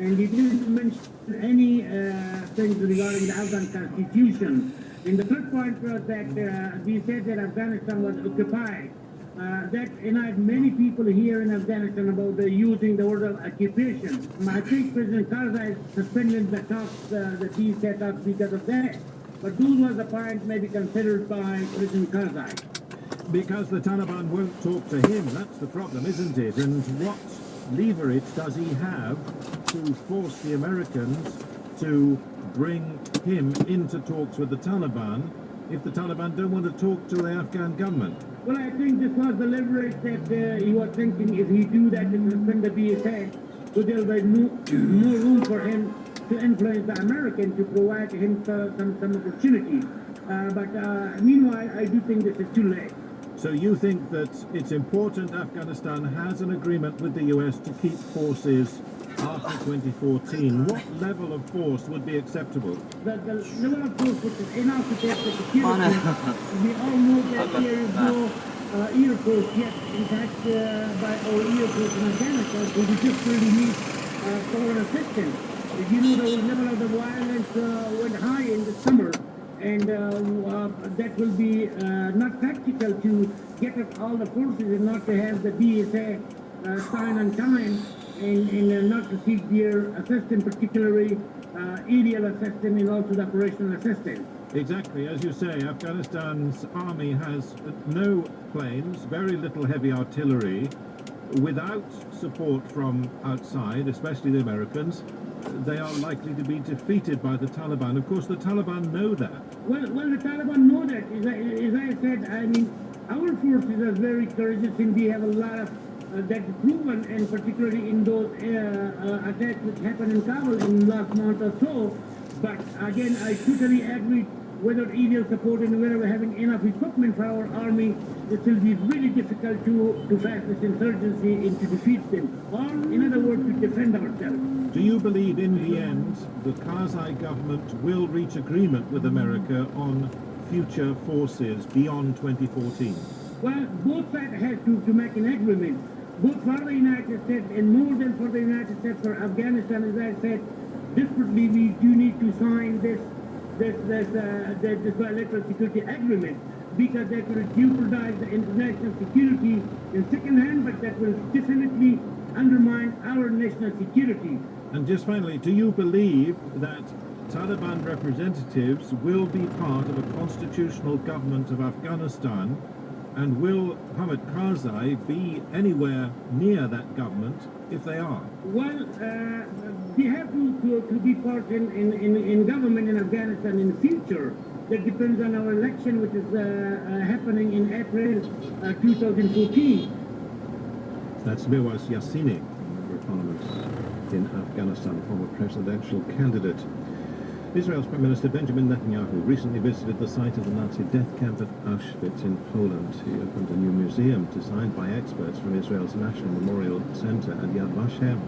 and he didn't mention any things regarding the Afghan constitution. And the third point was that he said that Afghanistan was occupied. That united many people here in Afghanistan about using the word of occupation. I think President Karzai suspended the talks that he set up because of that. But those were the points maybe considered by President Karzai. Because the Taliban won't talk to him, that's the problem, isn't it? And what leverage does he have to force the Americans to bring him into talks with the Taliban if the Taliban don't want to talk to the Afghan government? Well, I think this was the leverage that he was thinking if he do that to suspend the BSA, so there will be no room for him to influence the American to provide him some opportunity. But meanwhile, I do think this is too late. So you think that it's important Afghanistan has an agreement with the US to keep forces after 2014? What level of force would be acceptable? The level of force which is enough to take the security. We all know that there is no air force yet. In fact, by our air force in Afghanistan, so we just really need foreign assistance. You know, the level of the violence went high in the summer. And that will be not practical to get up all the forces and not to have the BSA sign on time and not to seek their assistance, particularly aerial assistance and also the operational assistance. Exactly. As you say, Afghanistan's army has no planes, very little heavy artillery. Without support from outside, especially the Americans, they are likely to be defeated by the Taliban. Of course, the Taliban know that. Well, the Taliban know that. As I said, I mean, our forces are very courageous and we have a lot of that's proven, and particularly in those attacks which happened in Kabul in last month or so. But again, I totally agree. Whether aerial support and whether we're having enough equipment for our army, it will be really difficult to fight this insurgency and to defeat them. Or, in other words, to defend ourselves. Do you believe in the end the Karzai government will reach agreement with America on future forces beyond 2014? Well, both sides have to make an agreement. Both for the United States and more than for the United States, for Afghanistan, as I said, desperately we do need to sign this bilateral security agreement, because that will jeopardize the international security in second hand, but that will definitely undermine our national security. And just finally, do you believe that Taliban representatives will be part of a constitutional government of Afghanistan, and will Hamid Karzai be anywhere near that government if they are? Well, we have to be part in government in Afghanistan in the future. That depends on our election, which is happening in April 2014. That's Mirwais Yassini, Member of Parliament in Afghanistan, former presidential candidate. Israel's Prime Minister Benjamin Netanyahu recently visited the site of the Nazi death camp at Auschwitz in Poland. He opened a new museum designed by experts from Israel's National Memorial Center at Yad Vashem.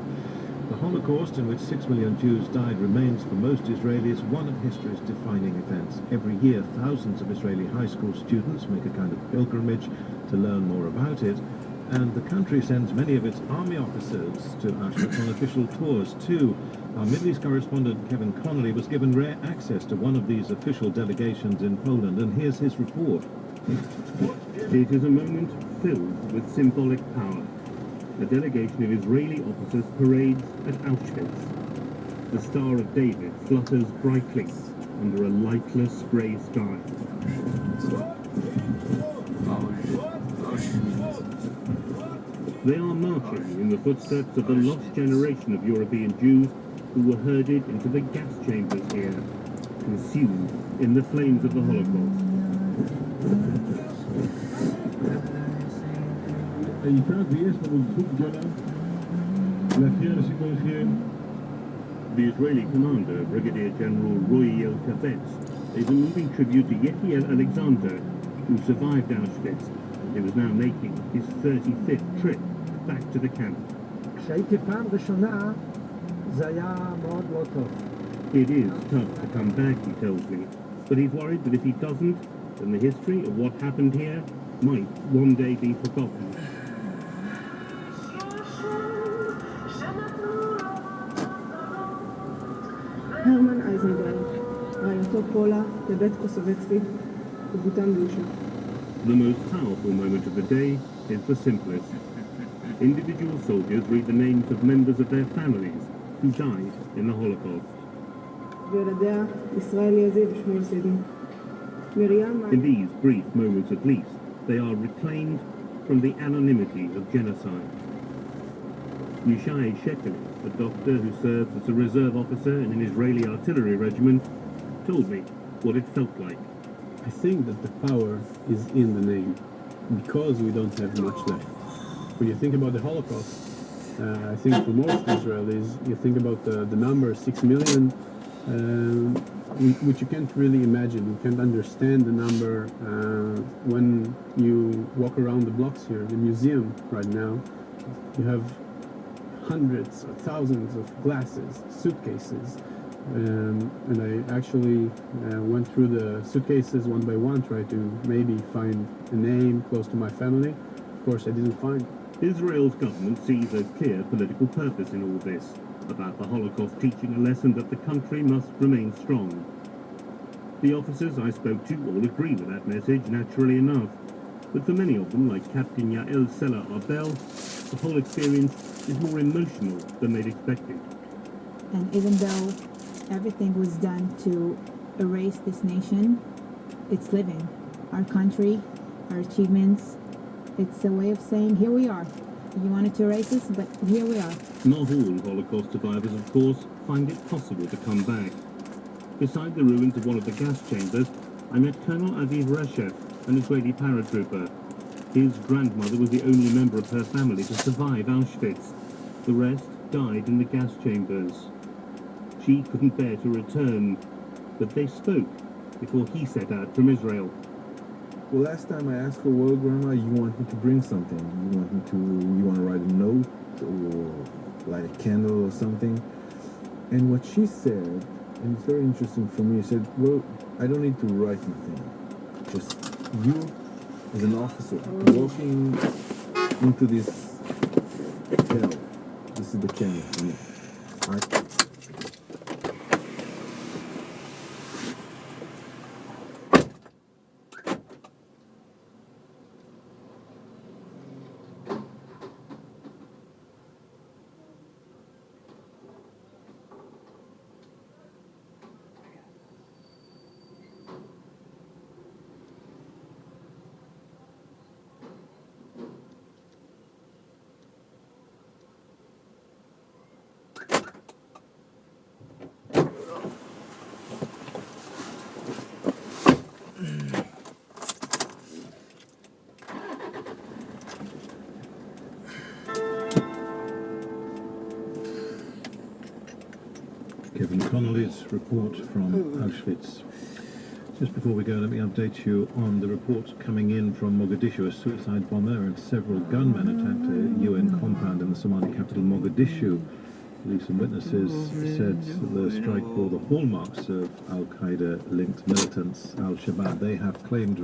The Holocaust, in which 6 million Jews died, remains for most Israelis one of history's defining events. Every year, thousands of Israeli high school students make a kind of pilgrimage to learn more about it, and the country sends many of its army officers to Auschwitz on official tours too. Our Middle East correspondent Kevin Connolly was given rare access to one of these official delegations in Poland, and here's his report. It is a moment filled with symbolic power. A delegation of Israeli officers parades at Auschwitz. The Star of David flutters brightly under a lightless grey sky. They are marching in the footsteps of the lost generation of European Jews who were herded into the gas chambers here, consumed in the flames of the Holocaust. The Israeli commander, Brigadier General Roy Yelkabetz, is a moving tribute to Yehiel Alexander, who survived Auschwitz. He was now making his 35th trip back to the camp. It is tough to come back, he tells me, but he's worried that if he doesn't, then the history of what happened here might one day be forgotten. הרמן אייזנברג, רעייתו פולה בבית קוסובצקי, ובותם לושה. The most powerful moment of the day is the simplest. Individual soldiers read the names of members of their families who died in the Holocaust. וילדיה ישראל יזי ושמואל סידני. מרים In these brief moments at least, they are reclaimed from the anonymity of genocide. Yushai Shekeli, a doctor who served as a reserve officer in an Israeli artillery regiment, told me what it felt like. I think that the power is in the name, because we don't have much left. When you think about the Holocaust, I think for most Israelis, you think about the number 6 million, which you can't really imagine. You can't understand the number when you walk around the blocks here. The museum right now, you have hundreds or thousands of glasses, suitcases, and I actually went through the suitcases one by one, tried to maybe find a name close to my family. Of course, I didn't find. Israel's government sees a clear political purpose in all this, about the Holocaust teaching a lesson that the country must remain strong. The officers I spoke to all agree with that message, naturally enough, but for many of them, like Captain Yael Sela Arbel, the whole experience is more emotional than they'd expected. And even though everything was done to erase this nation, it's living. Our country, our achievements, it's a way of saying, here we are. You wanted to erase us, but here we are. Not all Holocaust survivors, of course, find it possible to come back. Beside the ruins of one of the gas chambers, I met Colonel Aviv Reshev, an Israeli paratrooper. His grandmother was the only member of her family to survive Auschwitz. The rest died in the gas chambers. She couldn't bear to return, but they spoke before he set out from Israel. Well, last time I asked her, well, Grandma, you want me to bring something? You want to write a note or light a candle or something? And what she said, and it's very interesting for me, she said, well, I don't need to write nothing. Just you, as an officer, walking into this hell. This is the candle for me. Kevin Connolly's report from Auschwitz. Just before we go, let me update you on the reports coming in from Mogadishu. A suicide bomber and several gunmen attacked a UN compound in the Somali capital, Mogadishu. Police and witnesses said the strike bore the hallmarks of Al-Qaeda-linked militants, Al-Shabaab. They have claimed